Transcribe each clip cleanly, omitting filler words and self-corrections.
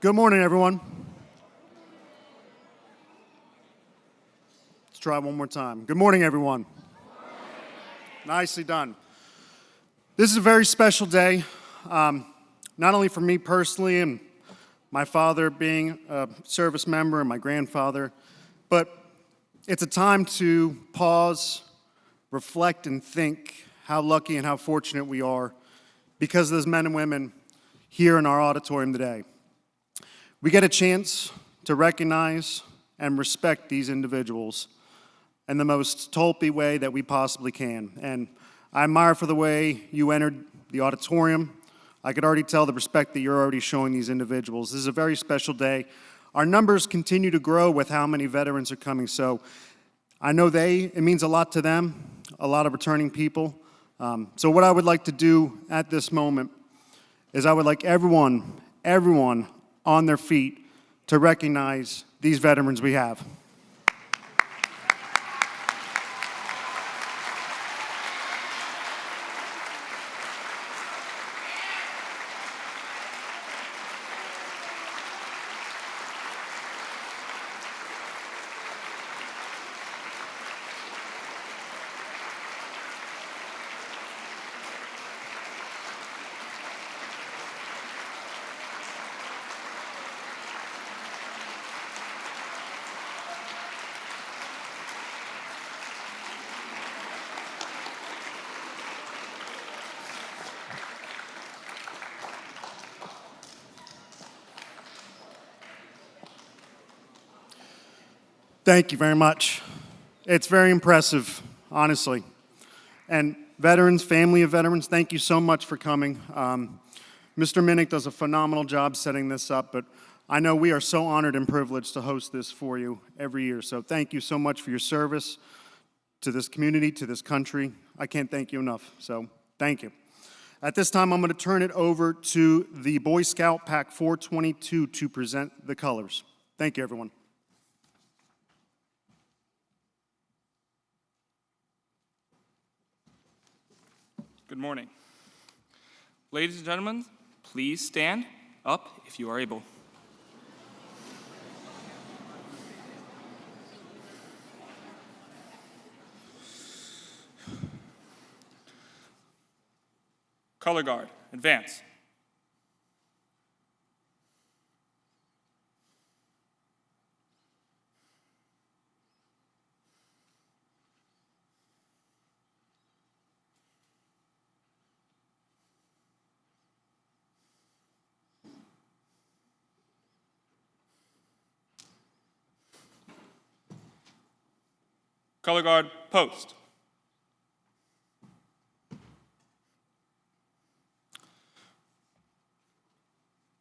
Good morning, everyone. Let's try one more time. Good morning, everyone. Nicely done. This is a very special day, not only for me personally and my father being a service member and my grandfather, but it's a time to pause, reflect, and think how lucky and how fortunate we are because of those men and women here in our auditorium today. We get a chance to recognize and respect these individuals in the most Tulpe way that we possibly can. And I admire for the way you entered the auditorium. I could already tell the respect that you're already showing these individuals. This is a very special day. Our numbers continue to grow with how many veterans are coming. So I know it means a lot to them, a lot of returning people. So what I would like to do at this moment is I would like everyone on their feet to recognize these veterans we have. Thank you very much. It's very impressive, honestly. And veterans, family of veterans, thank you so much for coming. Mr. Minnick does a phenomenal job setting this up, but I know we are so honored and privileged to host this for you every year. So thank you so much for your service to this community, to this country. I can't thank you enough, so thank you. At this time, I'm going to turn it over to the Boy Scout Pack 422 to present the colors. Thank you, everyone. Good morning. Ladies and gentlemen, please stand up if you are able. Color guard, advance. Color guard, post.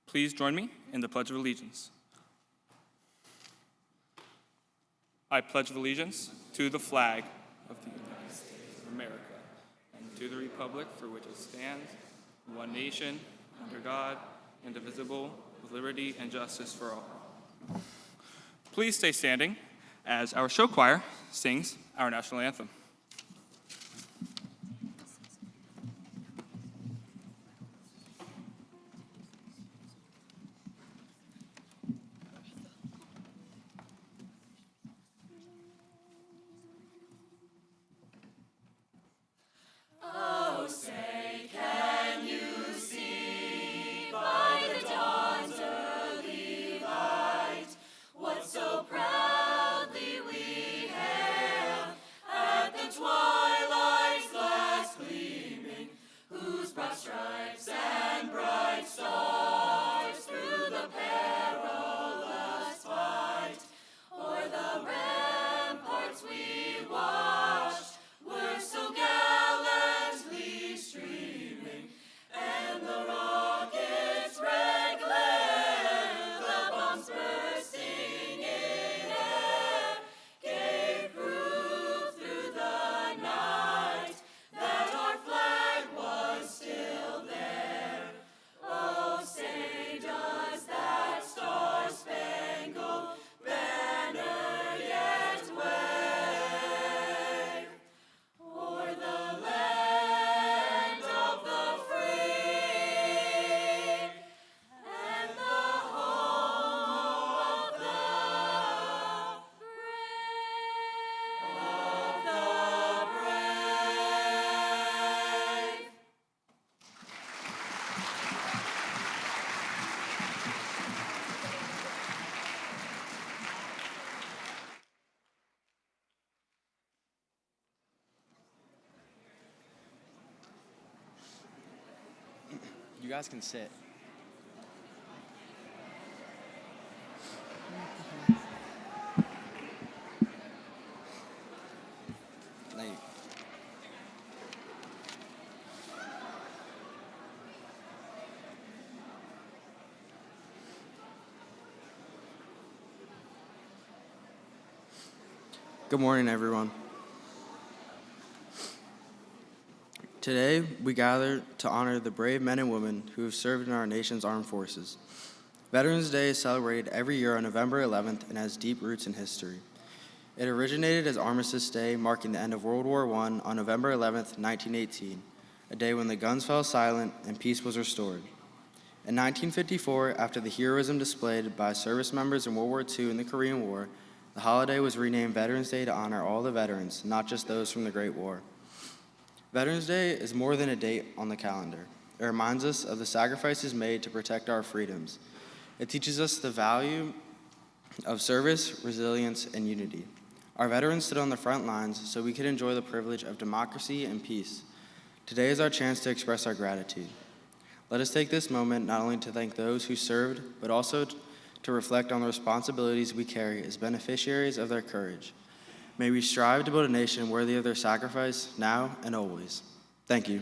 Please join me in the Pledge of Allegiance. I pledge allegiance to the flag of the United States of America and to the republic for which it stands, one nation, under God, indivisible, with liberty and justice for all. Please stay standing as our show choir sings our national anthem. What so proudly we hailed at the guys can sit. Thank you. Good morning, everyone. Today, we gather to honor the brave men and women who have served in our nation's armed forces. Veterans Day is celebrated every year on November 11th and has deep roots in history. It originated as Armistice Day, marking the end of World War I on November 11th, 1918, a day when the guns fell silent and peace was restored. In 1954, after the heroism displayed by service members in World War II and the Korean War, the holiday was renamed Veterans Day to honor all the veterans, not just those from the Great War. Veterans Day is more than a date on the calendar. It reminds us of the sacrifices made to protect our freedoms. It teaches us the value of service, resilience, and unity. Our veterans stood on the front lines so we could enjoy the privilege of democracy and peace. Today is our chance to express our gratitude. Let us take this moment not only to thank those who served, but also to reflect on the responsibilities we carry as beneficiaries of their courage. May we strive to build a nation worthy of their sacrifice now and always. Thank you.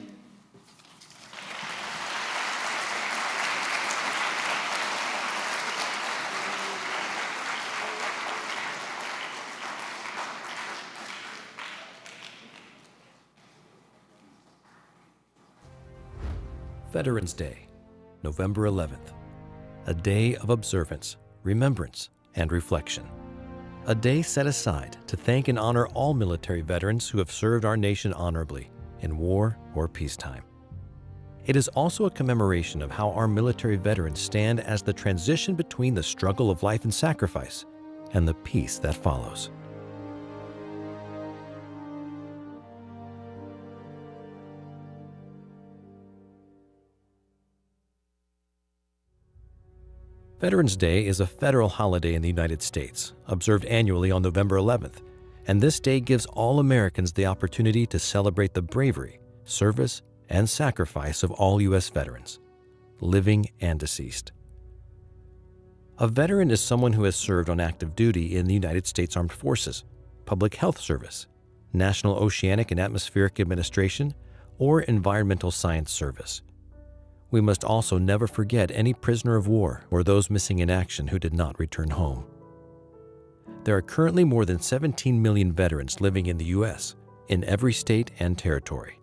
Veterans Day, November 11th, a day of observance, remembrance, and reflection. A day set aside to thank and honor all military veterans who have served our nation honorably in war or peacetime. It is also a commemoration of how our military veterans stand as the transition between the struggle of life and sacrifice and the peace that follows. Veterans Day is a federal holiday in the United States, observed annually on November 11th, and this day gives all Americans the opportunity to celebrate the bravery, service, and sacrifice of all U.S. veterans, living and deceased. A veteran is someone who has served on active duty in the United States Armed Forces, Public Health Service, National Oceanic and Atmospheric Administration, or Environmental Science Service. We must also never forget any prisoner of war or those missing in action who did not return home. There are currently more than 17 million veterans living in the U.S., in every state and territory.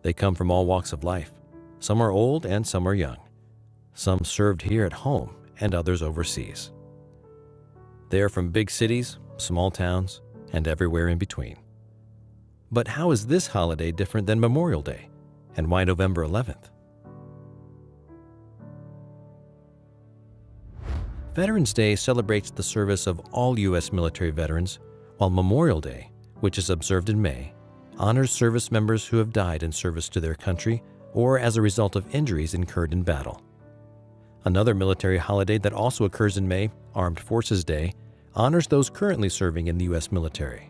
They come from all walks of life. Some are old and some are young. Some served here at home and others overseas. They are from big cities, small towns, and everywhere in between. But how is this holiday different than Memorial Day? And why November 11th? Veterans Day celebrates the service of all U.S. military veterans, while Memorial Day, which is observed in May, honors service members who have died in service to their country or as a result of injuries incurred in battle. Another military holiday that also occurs in May, Armed Forces Day, honors those currently serving in the U.S. military.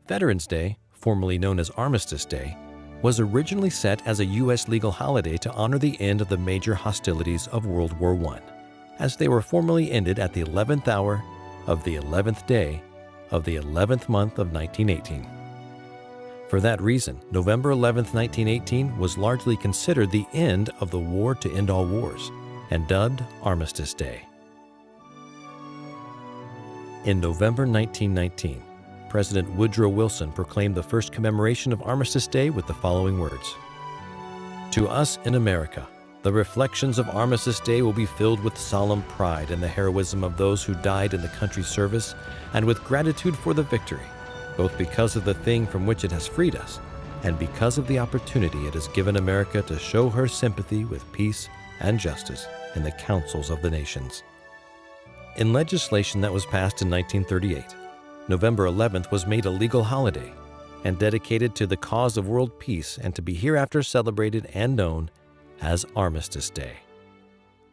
Veterans Day, formerly known as Armistice Day, was originally set as a U.S. legal holiday to honor the end of the major hostilities of World War I, as they were formally ended at the 11th hour of the 11th day of the 11th month of 1918. For that reason, November 11th, 1918 was largely considered the end of the war to end all wars, and dubbed Armistice Day. In November 1919, President Woodrow Wilson proclaimed the first commemoration of Armistice Day with the following words: "To us in America, the reflections of Armistice Day will be filled with solemn pride in the heroism of those who died in the country's service and with gratitude for the victory, both because of the thing from which it has freed us and because of the opportunity it has given America to show her sympathy with peace and justice in the councils of the nations." In legislation that was passed in 1938, November 11th was made a legal holiday and dedicated to the cause of world peace and to be hereafter celebrated and known as Armistice Day.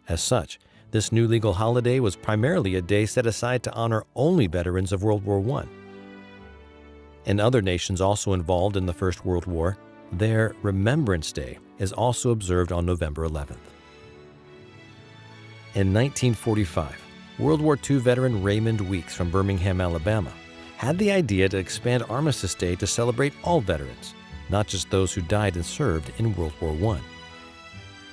As such, this new legal holiday was primarily a day set aside to honor only veterans of World War I. In other nations also involved in the First World War, Their Remembrance Day is also observed on November 11th. In 1945, World War II veteran Raymond Weeks from Birmingham, Alabama, had the idea to expand Armistice Day to celebrate all veterans, not just those who died and served in World War I.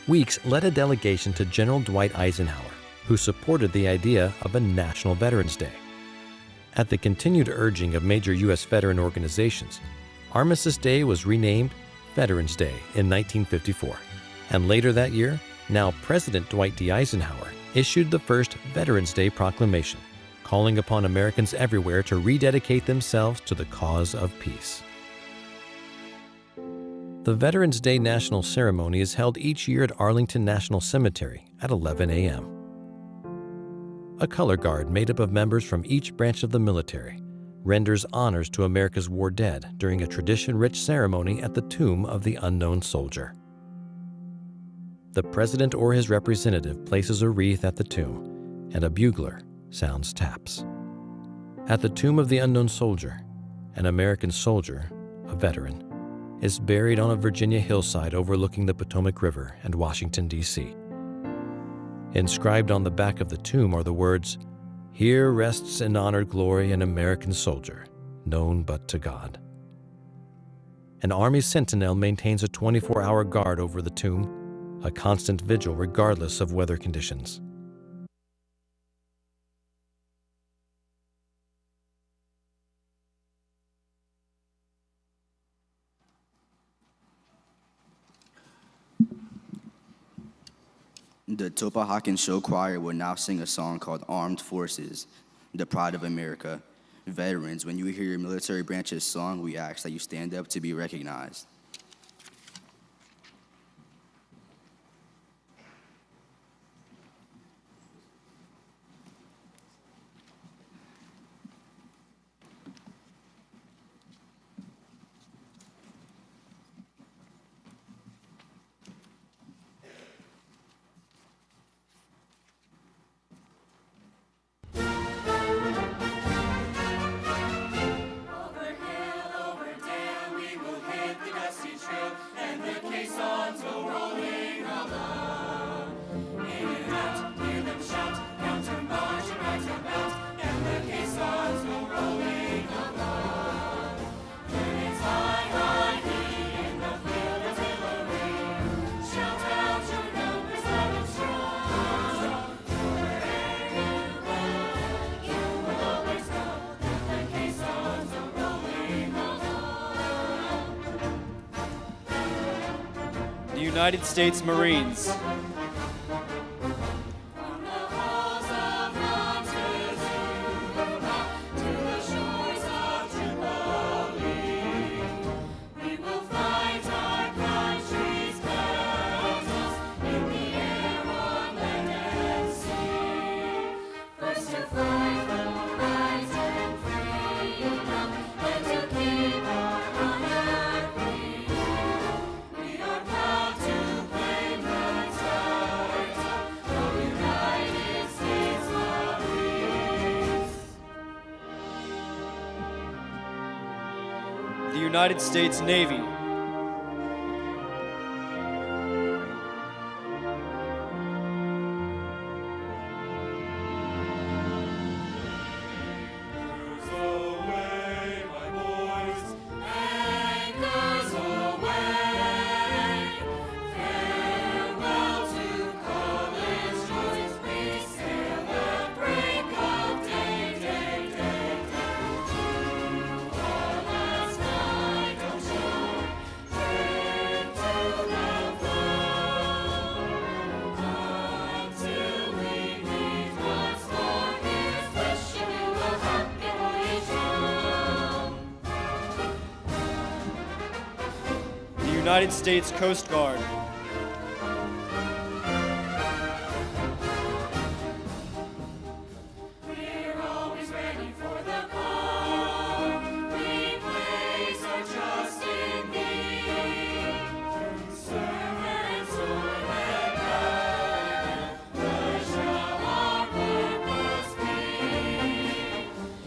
Weeks led a delegation to General Dwight Eisenhower, who supported the idea of a National Veterans Day. At the continued urging of major U.S. veteran organizations, Armistice Day was renamed Veterans Day in 1954, and later that year, now President Dwight D. Eisenhower issued the first Veterans Day proclamation, calling upon Americans everywhere to rededicate themselves to the cause of peace. The Veterans Day National Ceremony is held each year at Arlington National Cemetery at 11 a.m. A color guard made up of members from each branch of the military renders honors to America's war dead during a tradition-rich ceremony at the tomb of the unknown soldier. The president or his representative places a wreath at the tomb, and a bugler sounds taps. At the tomb of the unknown soldier, an American soldier, a veteran, is buried on a Virginia hillside overlooking the Potomac River and Washington, D.C. Inscribed on the back of the tomb are the words, "Here rests in honored glory an American soldier, known but to God." An Army sentinel maintains a 24-hour guard over the tomb, a constant vigil regardless of weather conditions. The Tulpehocken Show Choir will now sing a song called Armed Forces, the Pride of America. Veterans, when you hear your military branch's song, we ask that you stand up to be recognized. The United States Marines. The United States Navy. United States Coast Guard. We're always ready for the call. We place our trust in Thee. Serve and sword and guide. Where shall our purpose be?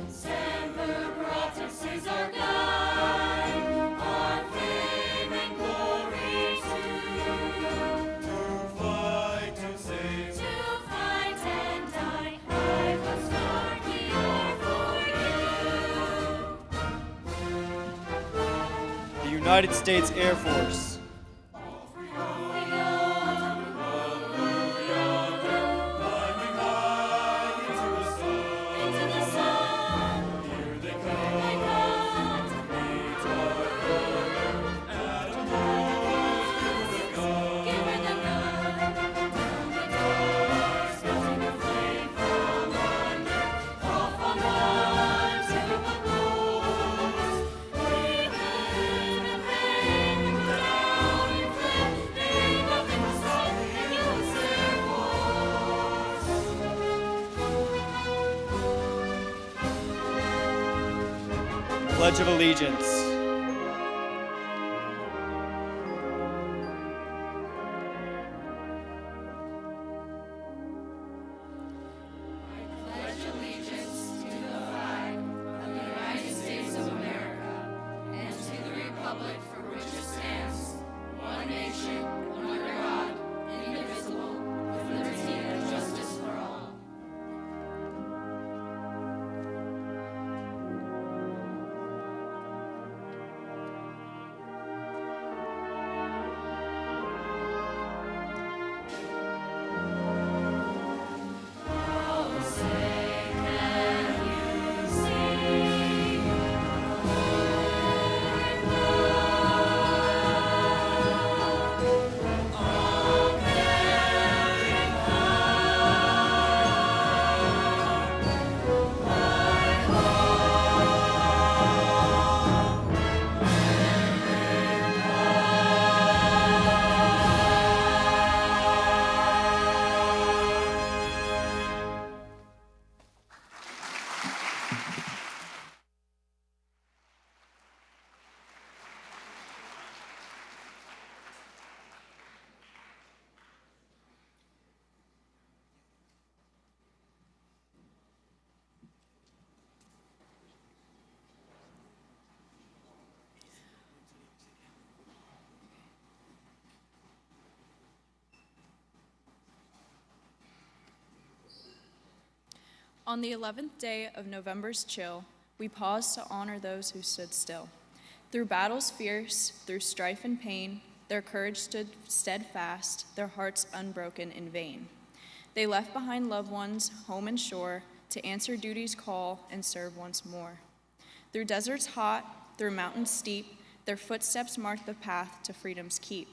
Send the Gratis is our guide. Our fame and glory. United States Air Force. Pledge of Allegiance. On the 11th day of November's chill, we pause to honor those who stood still. Through battles fierce, through strife and pain, their courage stood steadfast, their hearts unbroken in vain. They left behind loved ones, home and shore, to answer duty's call and serve once more. Through deserts hot, through mountains steep, their footsteps marked the path to freedom's keep.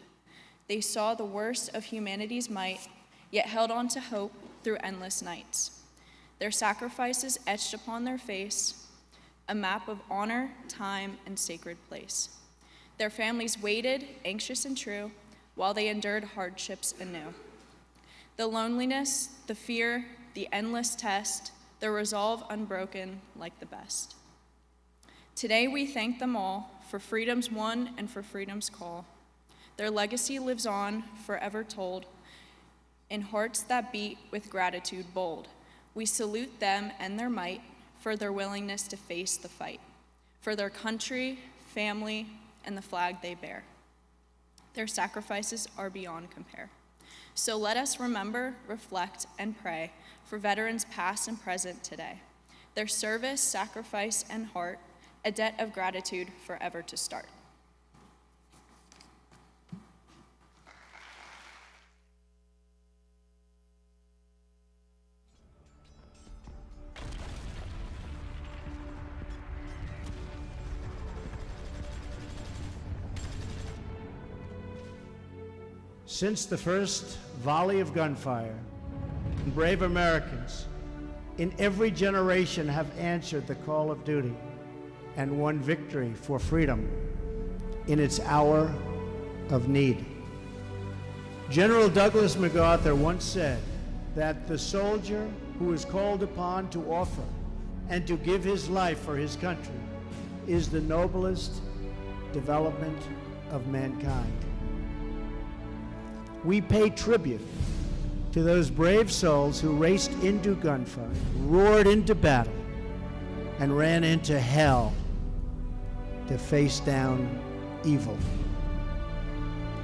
They saw the worst of humanity's might, yet held on to hope through endless nights. Their sacrifices etched upon their face, a map of honor, time, and sacred place. Their families waited, anxious and true, while they endured hardships anew. The loneliness, the fear, the endless test, their resolve unbroken like the best. Today we thank them all for freedom's won and for freedom's call. Their legacy lives on, forever told, in hearts that beat with gratitude bold. We salute them and their might for their willingness to face the fight, for their country, family, and the flag they bear. Their sacrifices are beyond compare. So let us remember, reflect, and pray for veterans past and present today. Their service, sacrifice, and heart, a debt of gratitude forever to start. Since the first volley of gunfire, brave Americans in every generation have answered the call of duty and won victory for freedom in its hour of need. General Douglas MacArthur once said that the soldier who is called upon to offer and to give his life for his country is the noblest development of mankind. We pay tribute to those brave souls who raced into gunfire, roared into battle, and ran into hell to face down evil.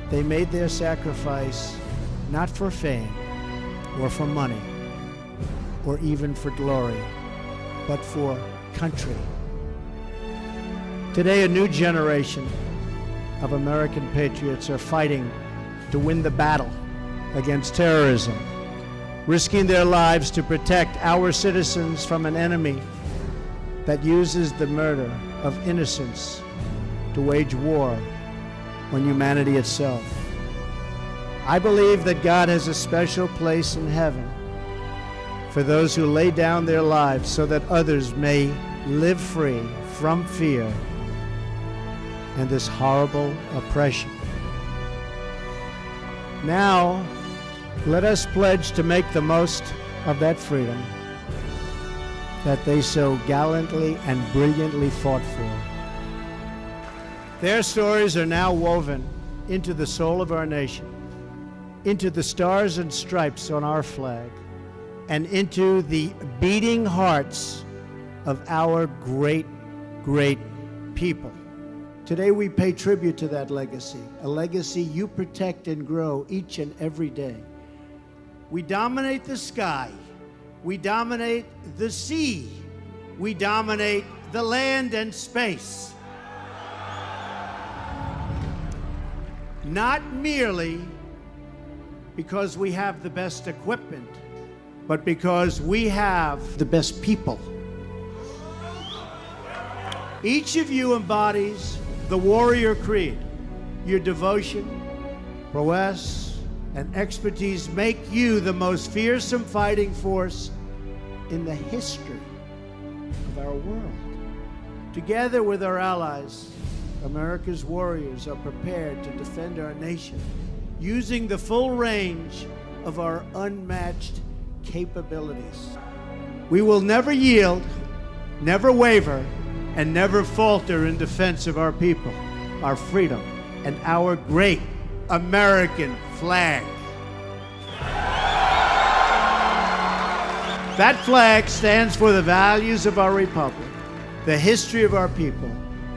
They made their sacrifice not for fame or for money or even for glory, but for country. Today, a new generation of American patriots are fighting to win the battle against terrorism, risking their lives to protect our citizens from an enemy that uses the murder of innocents to wage war on humanity itself. I believe that God has a special place in heaven for those who lay down their lives so that others may live free from fear and this horrible oppression. Now, let us pledge to make the most of that freedom that they so gallantly and brilliantly fought for. Their stories are now woven into the soul of our nation, into the stars and stripes on our flag, and into the beating hearts of our great, great people. Today we pay tribute to that legacy, a legacy you protect and grow each and every day. We dominate the sky, we dominate the sea, we dominate the land and space. Not merely because we have the best equipment, but because we have the best people. Each of you embodies the warrior creed. Your devotion, prowess, and expertise make you the most fearsome fighting force in the history of our world. Together with our allies, America's warriors are prepared to defend our nation using the full range of our unmatched capabilities. We will never yield, never waver, and never falter in defense of our people, our freedom, and our great American flag. That flag stands for the values of our republic, the history of our people,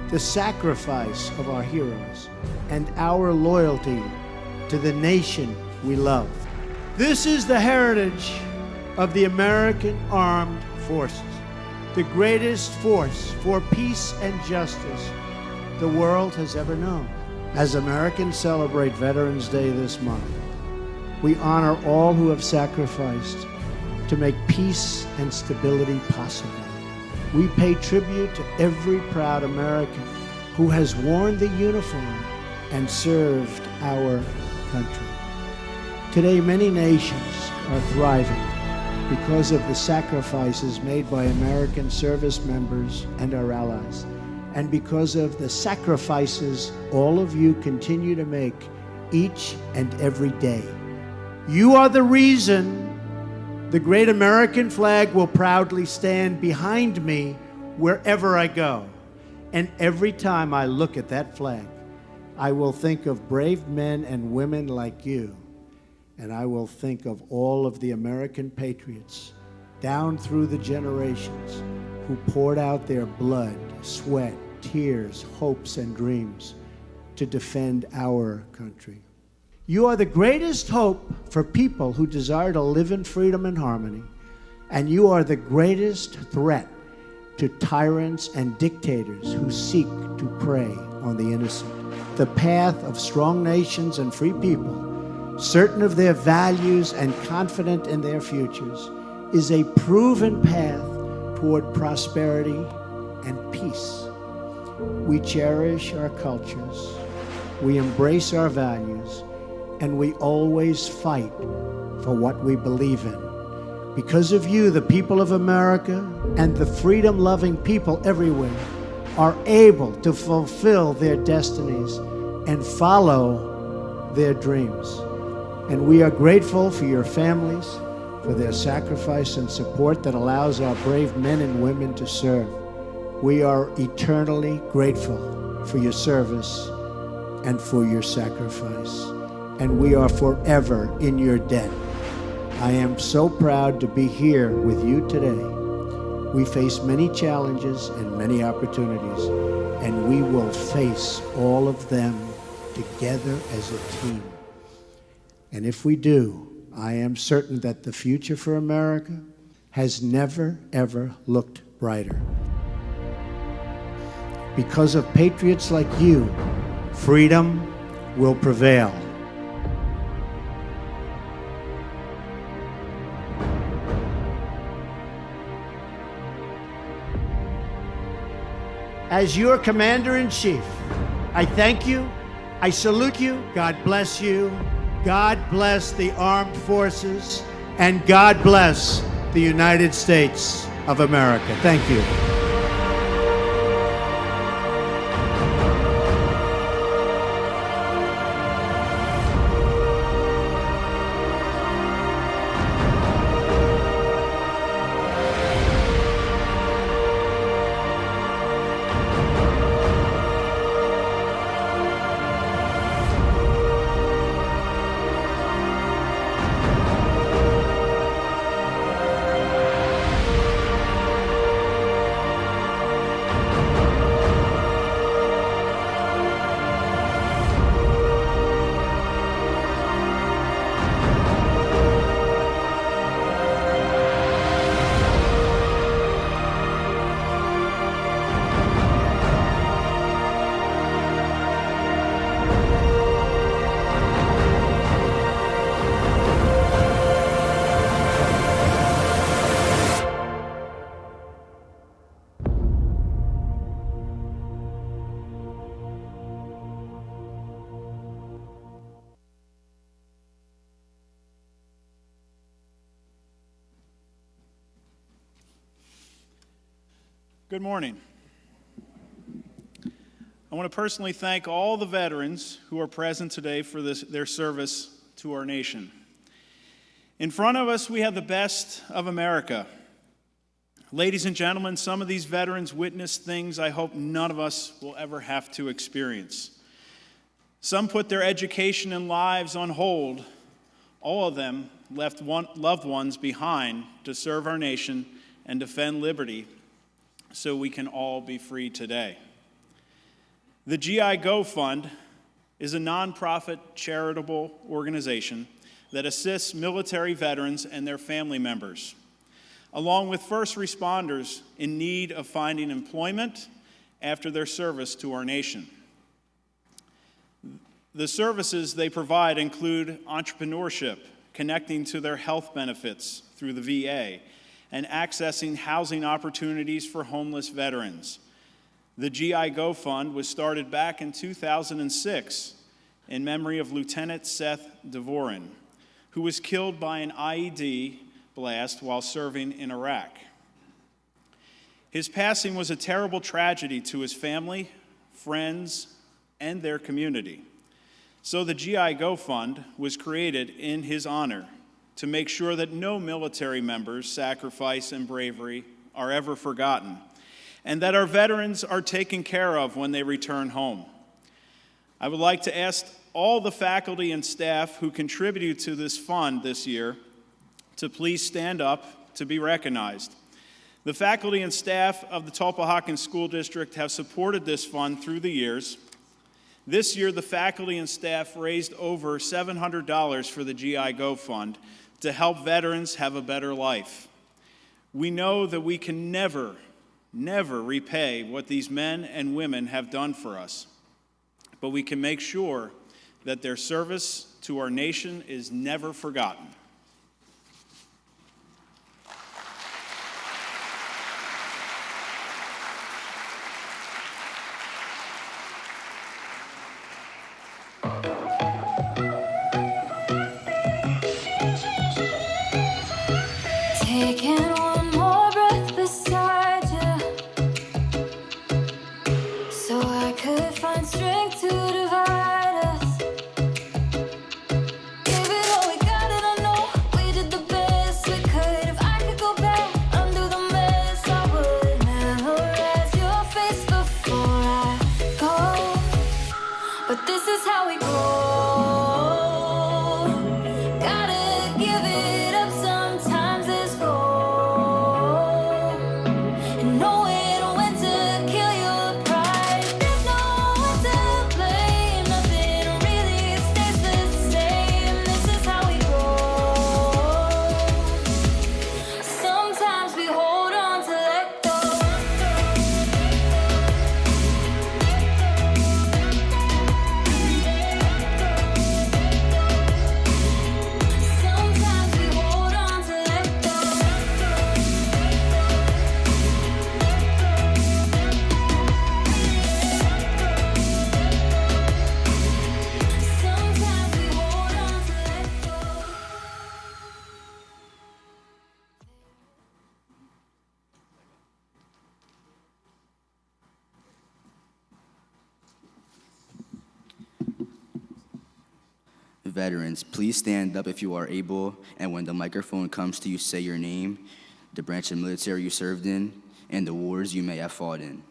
the sacrifice of our heroes, and our loyalty to the nation we love. This is the heritage of the American Armed Forces, the greatest force for peace and justice the world has ever known. As Americans celebrate Veterans Day this month, we honor all who have sacrificed to make peace and stability possible. We pay tribute to every proud American who has worn the uniform and served our country. Today, many nations are thriving because of the sacrifices made by American service members and our allies, and because of the sacrifices all of you continue to make each and every day. You are the reason the great American flag will proudly stand behind me wherever I go. And every time I look at that flag, I will think of brave men and women like you, and I will think of all of the American patriots down through the generations who poured out their blood, sweat, tears, hopes, and dreams to defend our country. You are the greatest hope for people who desire to live in freedom and harmony, and you are the greatest threat to tyrants and dictators who seek to prey on the innocent. The path of strong nations and free people, certain of their values and confident in their futures, is a proven path toward prosperity and peace. We cherish our cultures, we embrace our values, and we always fight for what we believe in. Because of you, the people of America and the freedom-loving people everywhere are able to fulfill their destinies and follow their dreams. And we are grateful for your families, for their sacrifice and support that allows our brave men and women to serve. We are eternally grateful for your service and for your sacrifice. And we are forever in your debt. I am so proud to be here with you today. We face many challenges and many opportunities, and we will face all of them together as a team. And if we do, I am certain that the future for America has never, ever looked brighter. Because of patriots like you, freedom will prevail. As your Commander-in-Chief, I thank you, I salute you, God bless you, God bless the armed forces, and God bless the United States of America. Thank you. Good morning. I want to personally thank all the veterans who are present today for their service to our nation. In front of us, we have the best of America. Ladies and gentlemen, some of these veterans witnessed things I hope none of us will ever have to experience. Some put their education and lives on hold. All of them left loved ones behind to serve our nation and defend liberty so we can all be free today. The GI Go Fund is a nonprofit charitable organization that assists military veterans and their family members, along with first responders in need of finding employment after their service to our nation. The services they provide include entrepreneurship, connecting to their health benefits through the VA, and accessing housing opportunities for homeless veterans. The GI Go Fund was started back in 2006 in memory of Lieutenant Seth Devorin, who was killed by an IED blast while serving in Iraq. His passing was a terrible tragedy to his family, friends, and their community. So the GI Go Fund was created in his honor to make sure that no military member's sacrifice and bravery are ever forgotten, and that our veterans are taken care of when they return home. I would like to ask all the faculty and staff who contributed to this fund this year to please stand up to be recognized. The faculty and staff of the Tulpehocken School District have supported this fund through the years. This year, the faculty and staff raised over $700 for the GI Go Fund to help veterans have a better life. We know that we can never repay what these men and women have done for us, but we can make sure that their service to our nation is never forgotten. Taking one more breath beside you, so I could find strength to divide us. Gave it all we got, and I know we did the best we could. If I could go back, undo the mess, I would memorize your face before I go. But this is how we grow. Gotta give it up sometimes, let's go. Veterans, please stand up if you are able, and when the microphone comes to you, say your name, the branch of military you served in, and the wars you may have fought in.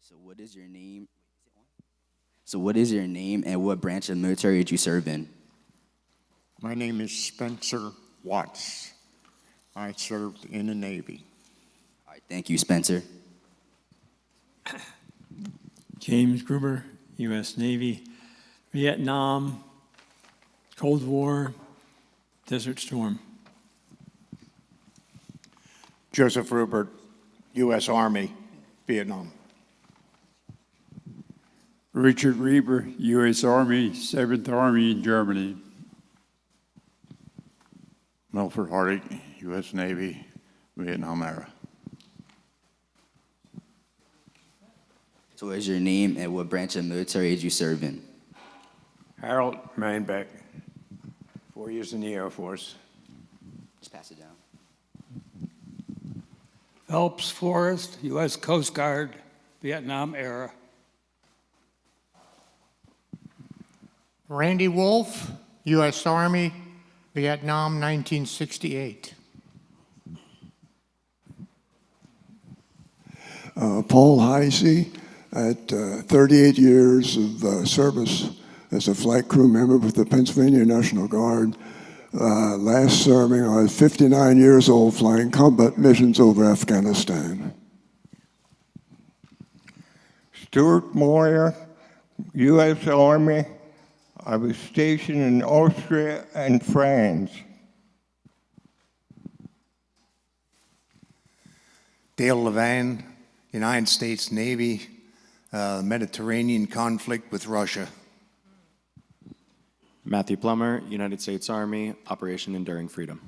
So what is your name? So what is your name and what branch of military did you serve in? My name is Spencer Watts. I served in the Navy. All right, thank you, Spencer. James Gruber, U.S. Navy, Vietnam, Cold War, Desert Storm. Joseph Rupert, U.S. Army, Vietnam. Richard Reber, U.S. Army, 7th Army in Germany. Milford Hardy, U.S. Navy, Vietnam era. So what is your name and what branch of military did you serve in? Harold Manbeck, 4 years in the Air Force. Just pass it down. Phelps Forrest, U.S. Coast Guard, Vietnam era. Randy Wolf, U.S. Army, Vietnam, 1968. Paul Heisey, at 38 years of service as a flight crew member with the Pennsylvania National Guard. Last serving, I was 59 years old flying combat missions over Afghanistan. Stuart Moyer, U.S. Army. I was stationed in Austria and France. Dale Levan, United States Navy, Mediterranean conflict with Russia. Matthew Plummer, United States Army, Operation Enduring Freedom.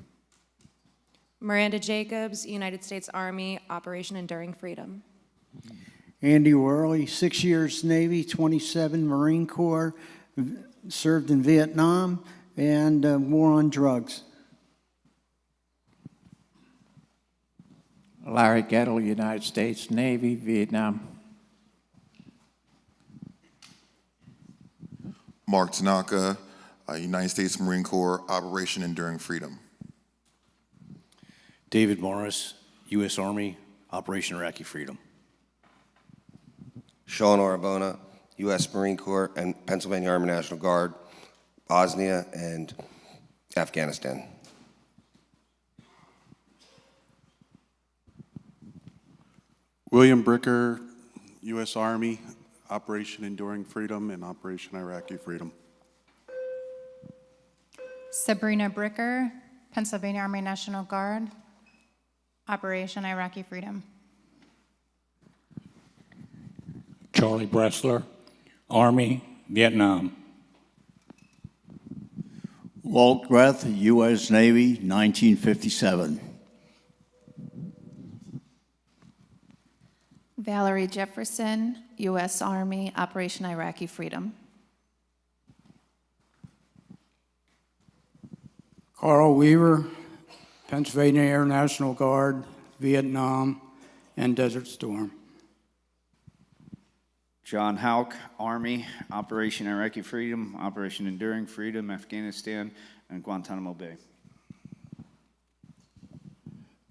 Miranda Jacobs, United States Army, Operation Enduring Freedom. Andy Worley, 6 years Navy, 27 Marine Corps, served in Vietnam and war on drugs. Larry Gettle, United States Navy, Vietnam. Mark Tanaka, United States Marine Corps, Operation Enduring Freedom. David Morris, U.S. Army, Operation Iraqi Freedom. Sean Orabona, U.S. Marine Corps and Pennsylvania Army National Guard, Bosnia and Afghanistan. William Bricker, U.S. Army, Operation Enduring Freedom and Operation Iraqi Freedom. Sabrina Bricker, Pennsylvania Army National Guard, Operation Iraqi Freedom. Charlie Bressler, Army, Vietnam. Walt Greth, U.S. Navy, 1957. Valerie Jefferson, U.S. Army, Operation Iraqi Freedom. Carl Weaver, Pennsylvania Air National Guard, Vietnam, and Desert Storm. John Houck, Army, Operation Iraqi Freedom, Operation Enduring Freedom, Afghanistan, and Guantanamo Bay.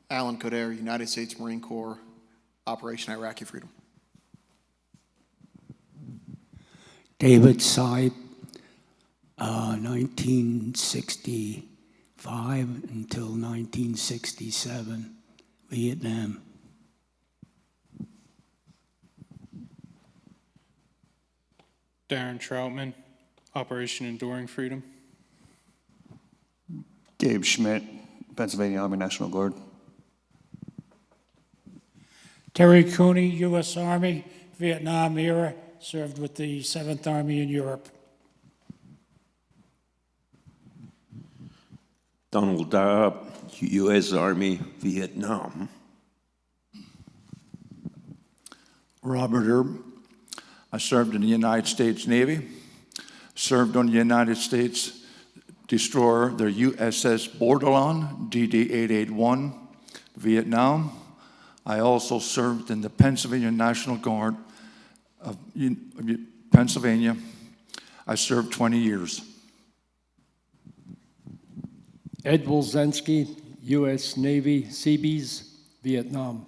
Alan Coder, United States Marine Corps, Operation Iraqi Freedom. David Sipe, 1965 until 1967, Vietnam. Darren Troutman, Operation Enduring Freedom. Gabe Schmidt, Pennsylvania Army National Guard. Terry Cooney, U.S. Army, Vietnam era, served with the 7th Army in Europe. Donald Dobb, U.S. Army, Vietnam. Robert Erb. I served in the United States Navy, served on the United States destroyer, the USS Bordelon, DD-881, Vietnam. I also served in the Pennsylvania National Guard of Pennsylvania. I served 20 years. Ed Wolzensky, U.S. Navy, Seabees, Vietnam.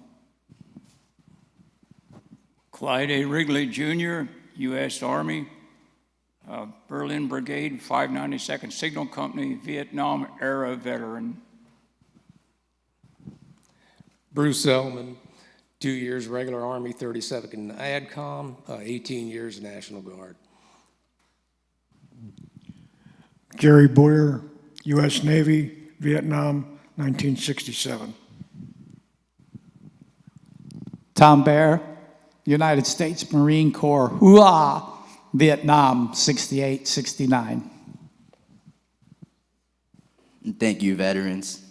Clyde A. Wrigley, Jr., U.S. Army, Berlin Brigade, 592nd Signal Company, Vietnam-era veteran. Bruce Elman, 2 years regular Army, 32nd ADCOM, 18 years National Guard. Jerry Boyer, U.S. Navy, Vietnam, 1967. Tom Baer, United States Marine Corps, Hua, Vietnam, 68, 69. Thank you, veterans.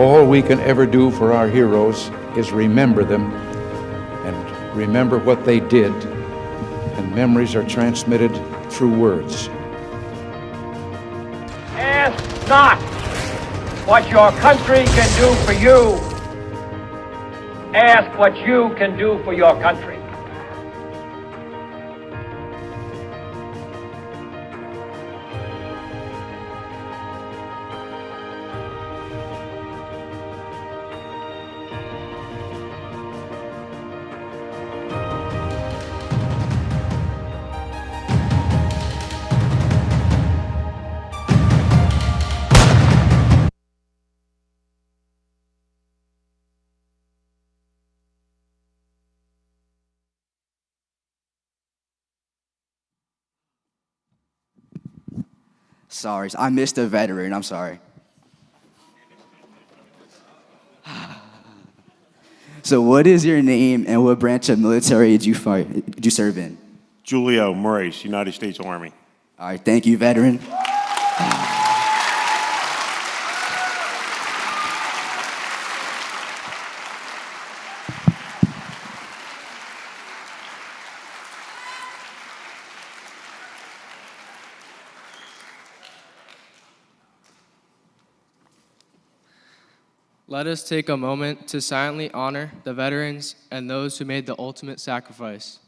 All we can ever do for our heroes is remember them and remember what they did, and memories are transmitted through words. Ask not what your country can do for you. Ask what you can do for your country. Sorry, I missed a veteran. I'm sorry. So, what is your name and what branch of military did you serve in? Julio Moraes, United States Army. All right, thank you, veteran. Let us take a moment to silently honor the veterans and those who made the ultimate sacrifice.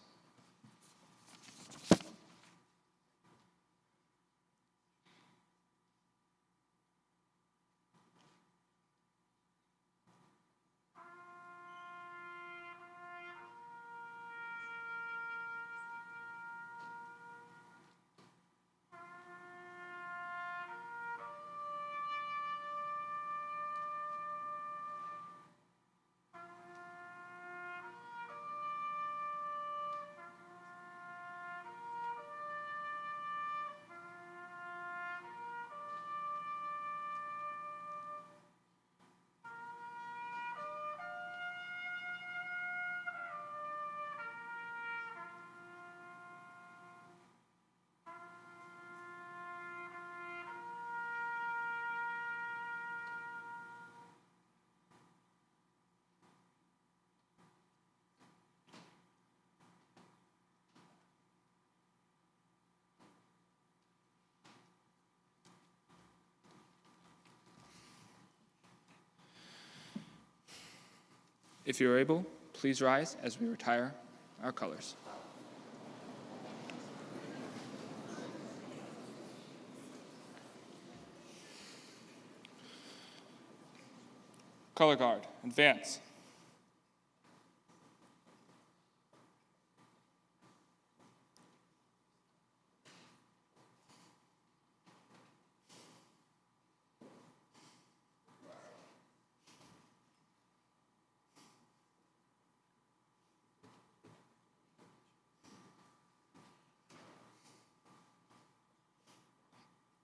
If you are able, please rise as we retire our colors. Color guard, advance.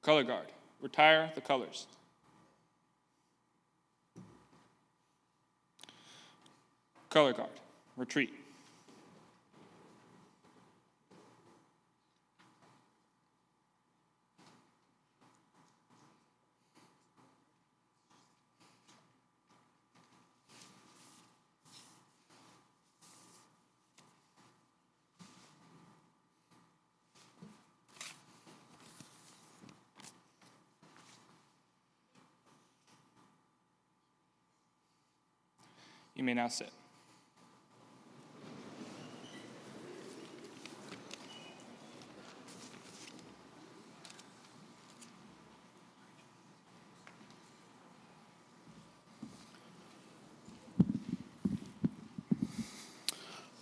Color guard, retire the colors. Color guard, retreat. You may now sit.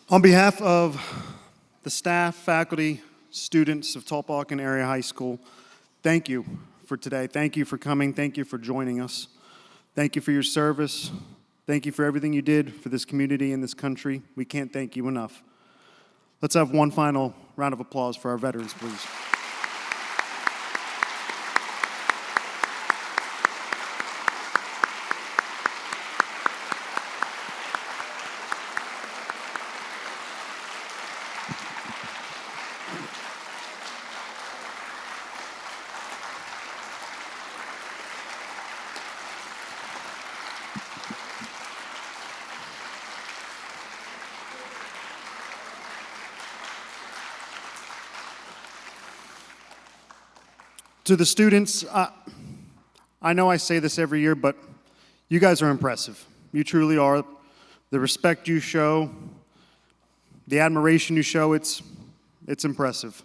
On behalf of the staff, faculty, students of Tulpehocken Area High School, thank you for today. Thank you for coming. Thank you for joining us. Thank you for your service. Thank you for everything you did for this community and this country. We can't thank you enough. Let's have one final round of applause for our veterans, please. To the students, I know I say this every year, but you guys are impressive. You truly are. The respect you show, the admiration you show, it's impressive.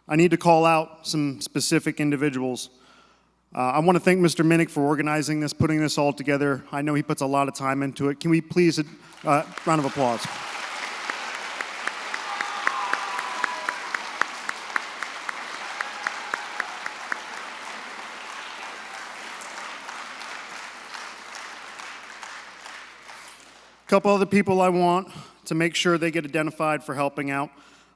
I need to call out some specific individuals. I want to thank Mr. Minnick for organizing this, putting this all together. I know he puts a lot of time into it. Can we please, round of applause. A couple other people I want to make sure they get identified for helping out.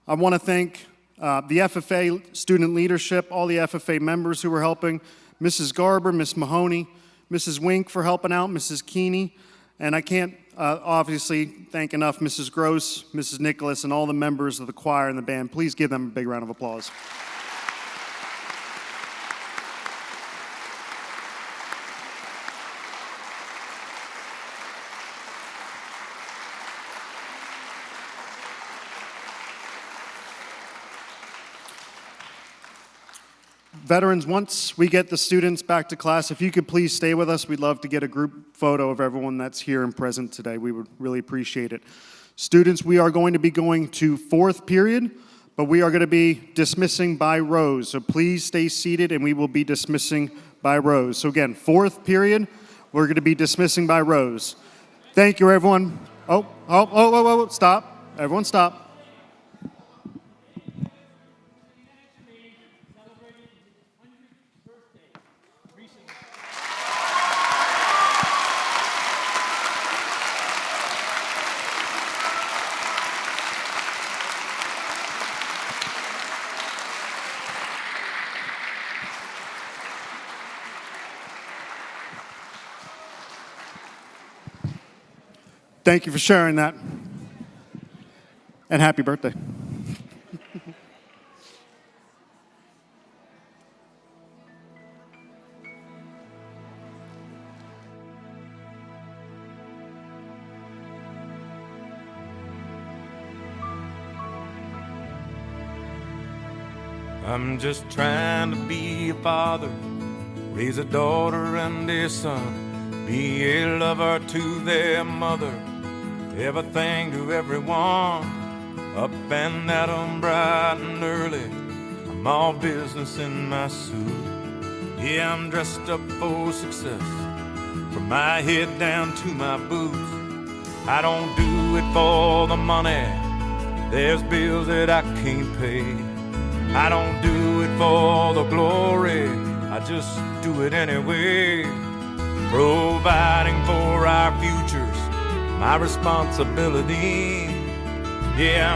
I want to thank the FFA student leadership, all the FFA members who were helping, Mrs. Garber, Miss Mahoney, Mrs. Wink for helping out, Mrs. Keeney, and I can't obviously thank enough Mrs. Gross, Mrs. Nicholas, and all the members of the choir and the band. Please give them a big round of applause. Veterans, once we get the students back to class, if you could please stay with us, we'd love to get a group photo of everyone that's here and present today. We would really appreciate it. Students, we are going to be going to fourth period, but we are going to be dismissing by rows. So please stay seated and we will be dismissing by rows. So again, fourth period, we're going to be dismissing by rows. Thank you, everyone. Oh, stop. Everyone stop. Thank you for sharing that. And happy birthday. I'm just trying to be a father, raise a daughter and a son, be a lover to their mother, everything to everyone, up and at 'em bright and early. I'm all business in my suit. Yeah, I'm dressed up for success, from my head down to my boots. I don't do it for the money, there's bills that I can't pay. I don't do it for the glory, I just do it anyway. Providing for our futures, my responsibility. Yeah,